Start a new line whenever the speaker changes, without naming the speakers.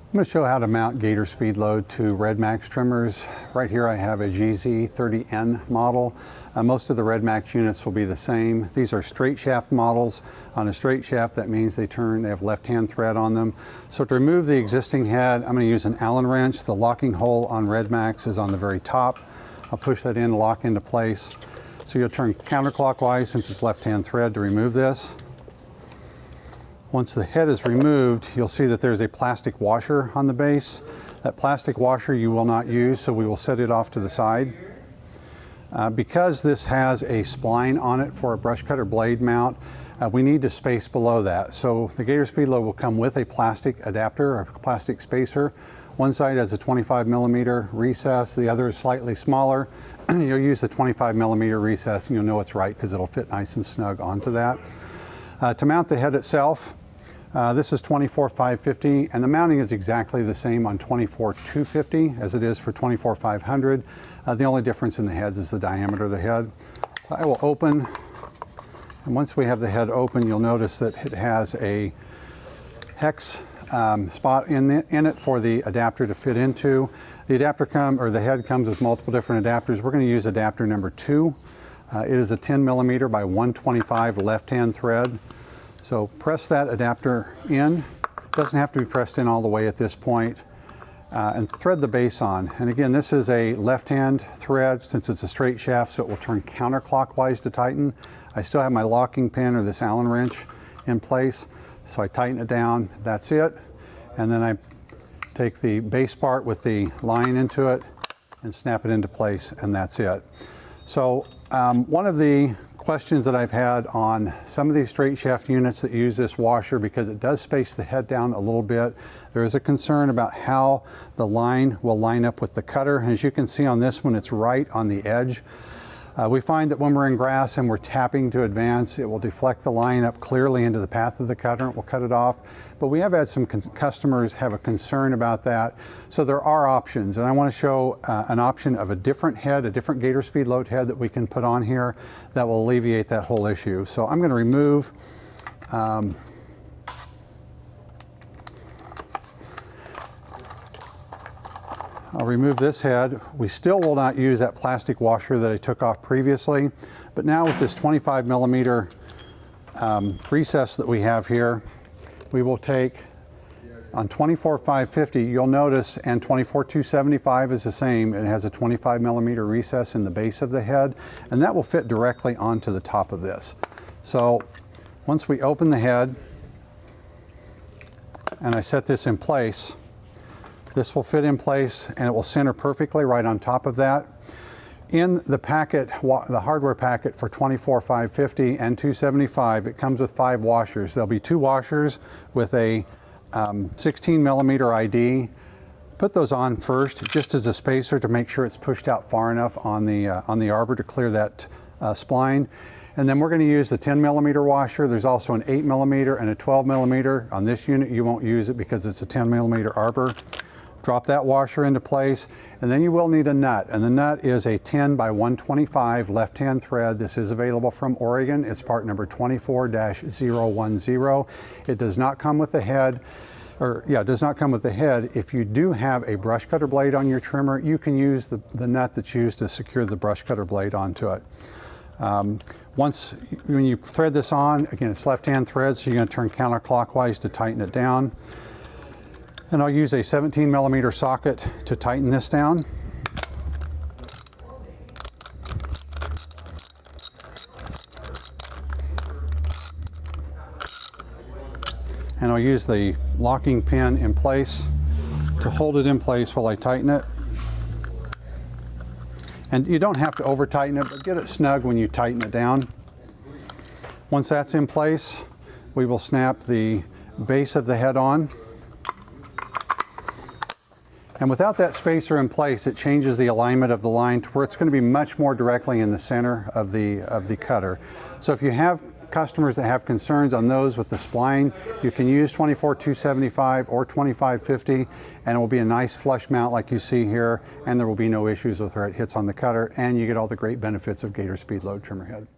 I'm going to show how to mount Gator SpeedLoad to Redmax trimmers. Right here I have a GZ30N model. Most of the Redmax units will be the same. These are straight shaft models. On a straight shaft, that means they have left-hand thread on them. So to remove the existing head, I'm going to use an Allen wrench. The locking hole on Redmax is on the very top. I'll push that in, lock into place. So you'll turn counterclockwise since it's left-hand thread to remove this. Once the head is removed, you'll see that there's a plastic washer on the base. That plastic washer you will not use, so we will set it off to the side. Because this has a spline on it for a brush cutter blade mount, we need to space below that. So the Gator SpeedLoad will come with a plastic adapter or plastic spacer. One side has a 25mm recess, the other is slightly smaller. You'll use the 25mm recess and you'll know it's right because it'll fit nice and snug onto that. To mount the head itself, this is 24-550, and the mounting is exactly the same on 24-250 as it is for 24-500. The only difference in the heads is the diameter of the head. So I will open, and once we have the head open, you'll notice that it has a hex spot in it for the adapter to fit into. The head comes with multiple different adapters. We're going to use adapter number 2. It is a 10mm by 125 left-hand thread. So press that adapter in. It doesn't have to be pressed in all the way at this point. And thread the base on. And again, this is a left-hand thread since it's a straight shaft, so it will turn counterclockwise to tighten. I still have my locking pin or this Allen wrench in place. So I tighten it down, that's it. And then I take the base part with the line into it and snap it into place, and that's it. So one of the questions that I've had on some of these straight shaft units that use this washer, because it does space the head down a little bit, there is a concern about how the line will line up with the cutter. As you can see on this one, it's right on the edge. We find that when we're in grass and we're tapping to advance, it will deflect the line up clearly into the path of the cutter and it will cut it off. But we have had some customers have a concern about that. So there are options, and I want to show an option of a different head, a different Gator SpeedLoad head that we can put on here that will alleviate that whole issue. So I'm going to remove I'll remove this head. We still will not use that plastic washer that I took off previously, but now with this 25mm recess that we have here, we will take on 24-550, you'll notice, and 24-275 is the same. It has a 25mm recess in the base of the head, and that will fit directly onto the top of this. So once we open the head and I set this in place, this will fit in place and it will center perfectly right on top of that. In the packet, the hardware packet for 24-550 and 275, it comes with 5 washers. There'll be 2 washers with a 16mm ID. Put those on first just as a spacer to make sure it's pushed out far enough on the arbor to clear that spline. And then we're going to use the 10mm washer. There's also an 8mm and a 12mm. On this unit you won't use it because it's a 10mm arbor. Drop that washer into place, and then you will need a nut, and the nut is a 10 by 125 left-hand thread. This is available from Oregon. It's part number 24-010. It does not come with the head, it does not come with the head. If you do have a brush cutter blade on your trimmer, you can use the nut that's used to secure the brush cutter blade onto it. When you thread this on, again, it's left-hand thread, so you're going to turn counterclockwise to tighten it down. And I'll use a 17mm socket to tighten this down. And I'll use the locking pin in place to hold it in place while I tighten it. And you don't have to over tighten it, but get it snug when you tighten it down. Once that's in place, we will snap the base of the head on. And without that spacer in place, it changes the alignment of the line to where it's going to be much more directly in the center of the cutter. So if you have customers that have concerns on those with the spline, you can use 24-275 or 25-50, and it will be a nice flush mount like you see here, and there will be no issues with where it hits on the cutter, and you get all the great benefits of Gator SpeedLoad trimmer head.